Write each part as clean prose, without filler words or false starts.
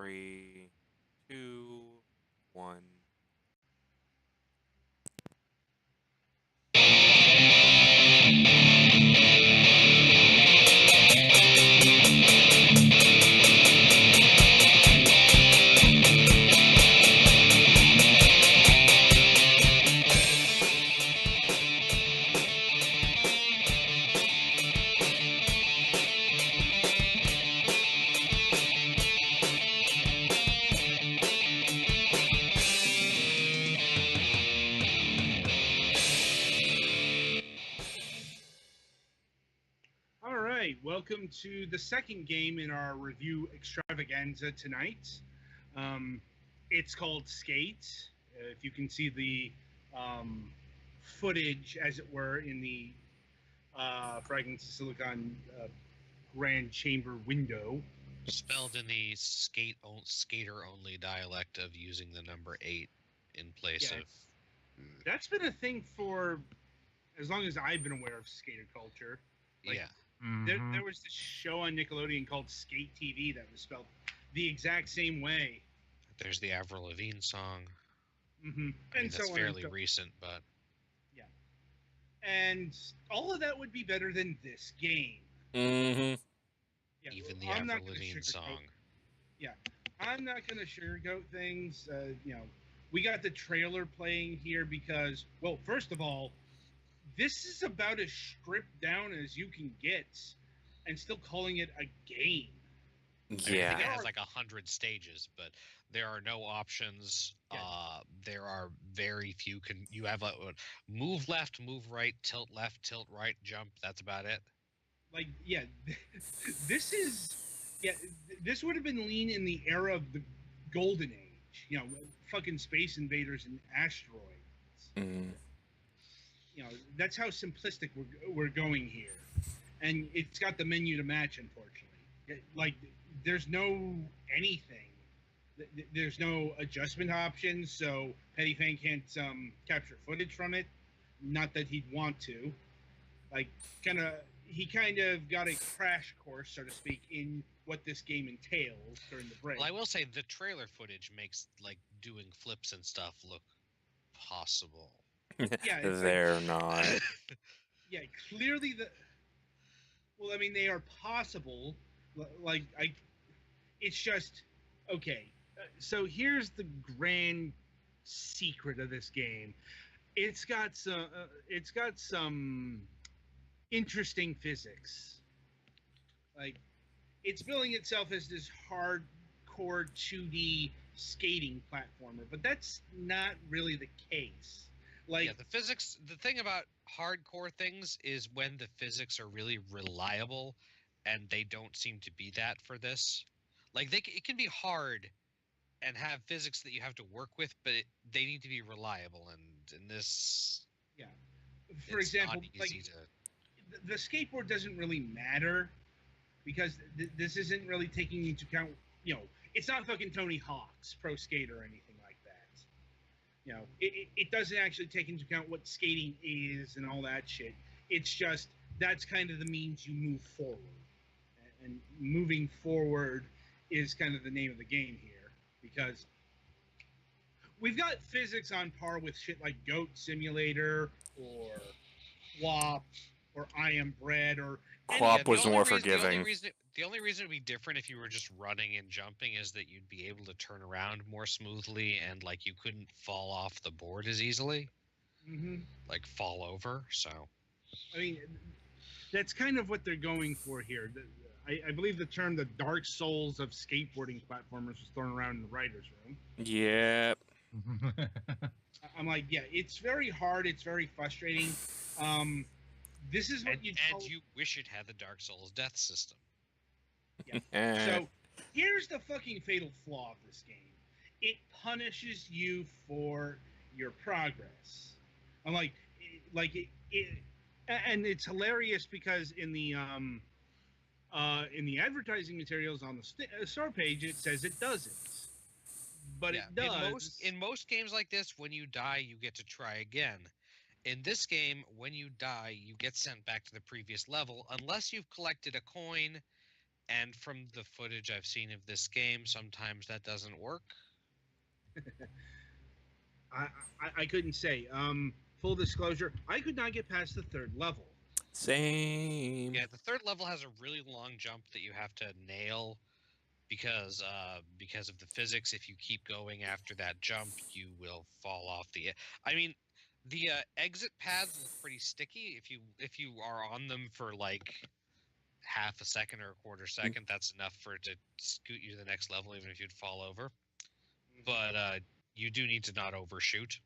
3, 2, 1. All right, welcome to the second game in our review extravaganza tonight. Um, it's called Skate. If you can see the footage, as it were, in the Fragments of Silicon Grand Chamber window. Spelled in the skater-only dialect of using the number 8 in place Yeah, of... that's been a thing for as long as I've been aware of skater culture. Like, Yeah. there was this show on Nickelodeon called Skate TV that was spelled the exact same way. There's the Avril Lavigne song. Mm-hmm. I mean, that's fairly recent, but... Yeah. And all of that would be better than this game. Mm-hmm. Yeah, Even the I'm not Avril gonna Lavigne sugarcoat- song. Yeah, I'm not going to sugarcoat things. We got the trailer playing here because, well, first of all, this is about as stripped down as you can get, and still calling it a game. I think Yeah. it has like 100 stages, but there are no options. Yeah. There are very few. You have a move left, move right, tilt left, tilt right, jump. That's about it. Like, yeah, this is, yeah, this would have been lean in the era of the golden age. Fucking space invaders and asteroids. Mm. That's how simplistic we're going here, and it's got the menu to match. Unfortunately, like, there's no anything. There's no adjustment options, so Petty Fan can't capture footage from it. Not that he'd want to. Like, he kind of got a crash course, so to speak, in what this game entails during the break. Well, I will say the trailer footage makes like doing flips and stuff look possible. Yeah, They're not. Yeah, clearly well, I mean, they are possible. Like, it's just okay. So here's the grand secret of this game. It's got some interesting physics. Like, it's billing itself as this hardcore 2D skating platformer, but that's not really the case. Like, yeah, the physics. The thing about hardcore things is when the physics are really reliable, and they don't seem to be that for this. Like it can be hard and have physics that you have to work with, but they need to be reliable. And in this, yeah. For example, like, the skateboard doesn't really matter because this isn't really taking into account. It's not fucking Tony Hawk's Pro Skater or anything like that. It doesn't actually take into account what skating is and all that shit. It's just that's kind of the means you move forward, and moving forward is kind of the name of the game here, because we've got physics on par with shit like Goat Simulator or Quap or I Am Bread or Quap was more forgiving. The only reason it would be different if you were just running and jumping is that you'd be able to turn around more smoothly, and like you couldn't fall off the board as easily. Mm-hmm. Like fall over. So, I mean, that's kind of what they're going for here. I believe the term the Dark Souls of skateboarding platformers was thrown around in the writer's room. Yep. I'm like, yeah, it's very hard. It's very frustrating. This is what you wish it had the Dark Souls death system. Yeah. So here's the fucking fatal flaw of this game. It punishes you for your progress. I'm like and it's hilarious because in the advertising materials on the store page, it says it doesn't, but it does. In most games like this, when you die, you get to try again. In this game, when you die, you get sent back to the previous level unless you've collected a coin And from the footage I've seen of this game, sometimes that doesn't work. I couldn't say. Full disclosure, I could not get past the 3rd level. Same. Yeah, the 3rd level has a really long jump that you have to nail because of the physics. If you keep going after that jump, you will fall off the. I mean, the exit pads look pretty sticky. If you are on them for like half a second or a quarter second, that's enough for it to scoot you to the next level, even if you'd fall over. But you do need to not overshoot.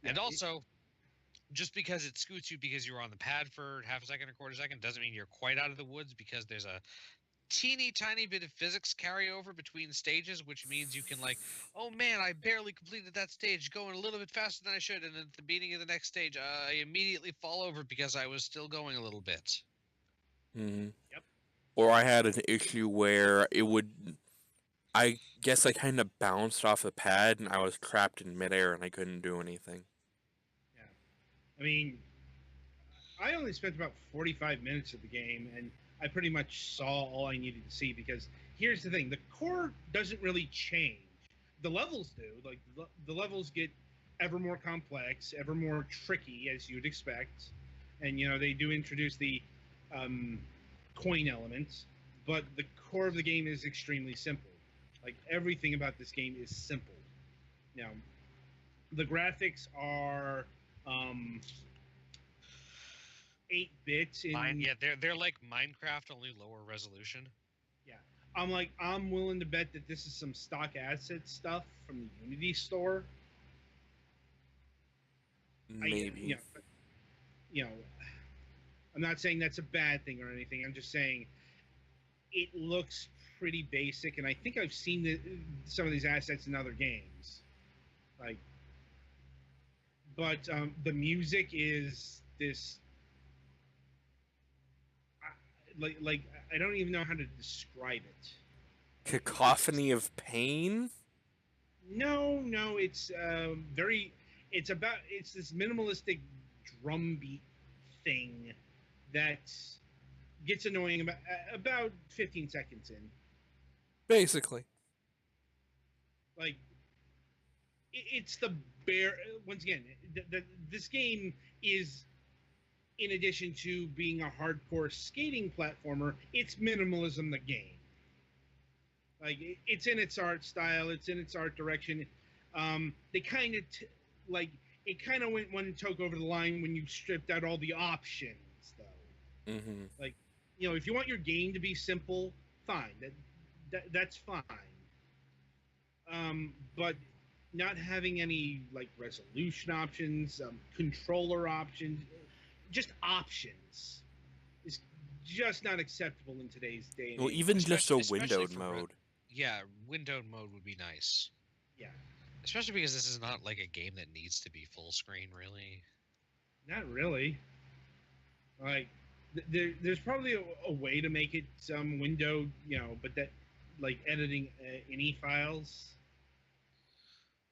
And also, just because it scoots you because you were on the pad for half a second or quarter second doesn't mean you're quite out of the woods, because there's a teeny tiny bit of physics carryover between stages, which means you can like, oh man, I barely completed that stage, going a little bit faster than I should, and at the beginning of the next stage, I immediately fall over because I was still going a little bit. Mm-hmm. Yep. Or I had an issue where it would, I guess I kind of bounced off the pad and I was trapped in midair and I couldn't do anything. Yeah. I mean, I only spent about 45 minutes of the game, and I pretty much saw all I needed to see, because here's the thing. The core doesn't really change. The levels do. Like, the levels get ever more complex, ever more tricky, as you'd expect. And, they do introduce the coin elements, but the core of the game is extremely simple. Like, everything about this game is simple. Now, the graphics are 8 bits in. Yeah, they're like Minecraft, only lower resolution. Yeah, I'm willing to bet that this is some stock asset stuff from the Unity store. Maybe. I'm not saying that's a bad thing or anything. I'm just saying it looks pretty basic, and I think I've seen some of these assets in other games. But the music is this. Like I don't even know how to describe it. Cacophony of pain? No, it's very. It's this minimalistic drum beat thing that gets annoying about 15 seconds in. Basically. Like, it's the bare. Once again, this game is, in addition to being a hardcore skating platformer, it's minimalism the game. Like, it's in its art style, it's in its art direction. They kind of it kind of went one toke over the line when you stripped out all the options, though. Mm-hmm. Like, if you want your game to be simple, fine. That's fine. But not having any like resolution options, controller options, just options is just not acceptable in today's day and Well, age. even just a Especially windowed for mode. Yeah, windowed mode would be nice. Yeah. Especially because this is not like a game that needs to be full screen, really. Not really. Like, there's probably a way to make it windowed, but that, like, editing INI files.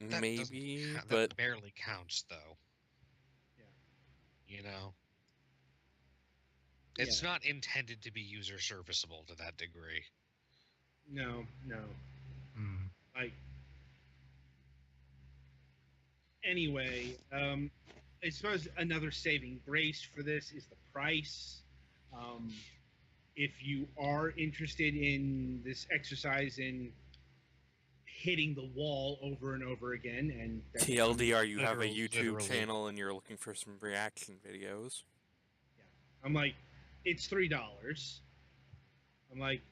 Maybe, That but barely counts, though. Yeah. It's not intended to be user serviceable to that degree. No. Mm. Like, anyway, I suppose another saving grace for this is the price. If you are interested in this exercise in hitting the wall over and over again, and TLDR, you have a literally. YouTube channel and you're looking for some reaction videos. Yeah, I'm like, it's $3. I'm like,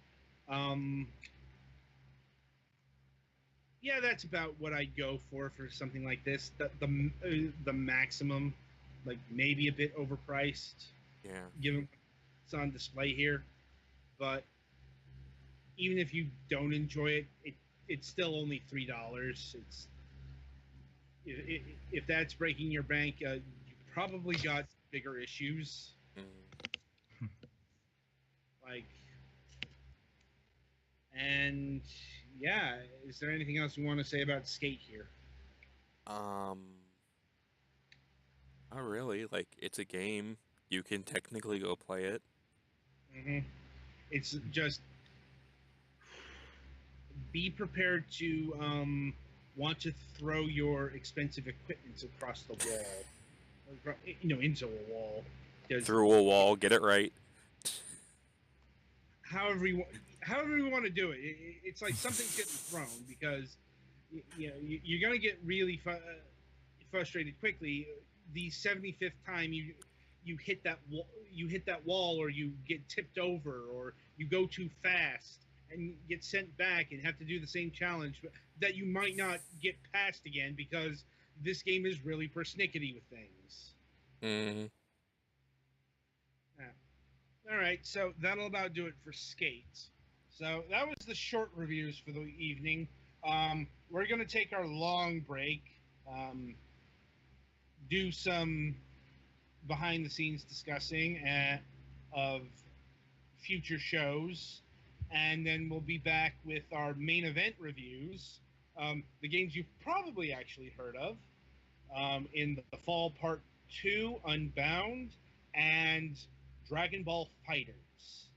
yeah, that's about what I'd go for something like this. The maximum, like, maybe a bit overpriced. Yeah. Given it's on display here, but even if you don't enjoy it, it's still only $3. If that's breaking your bank, you probably got bigger issues. Mm. Like, and yeah, is there anything else you want to say about Skate here? Not really. Like, it's a game. You can technically go play it. Mm-hmm. It's just be prepared to want to throw your expensive equipment across the wall, into a wall. Through a wall, get it right. However you want to do it, it's like something's getting thrown because you're gonna get really frustrated quickly. The 75th time you hit that wall, or you get tipped over, or you go too fast and get sent back and have to do the same challenge that you might not get past again because this game is really persnickety with things. Mm-hmm. All right, so that'll about do it for Skate. So that was the short reviews for the evening. We're going to take our long break, do some behind-the-scenes discussing of future shows, and then we'll be back with our main event reviews, the games you've probably actually heard of, in the Fall Part 2, Unbound, and Dragon Ball FighterZ.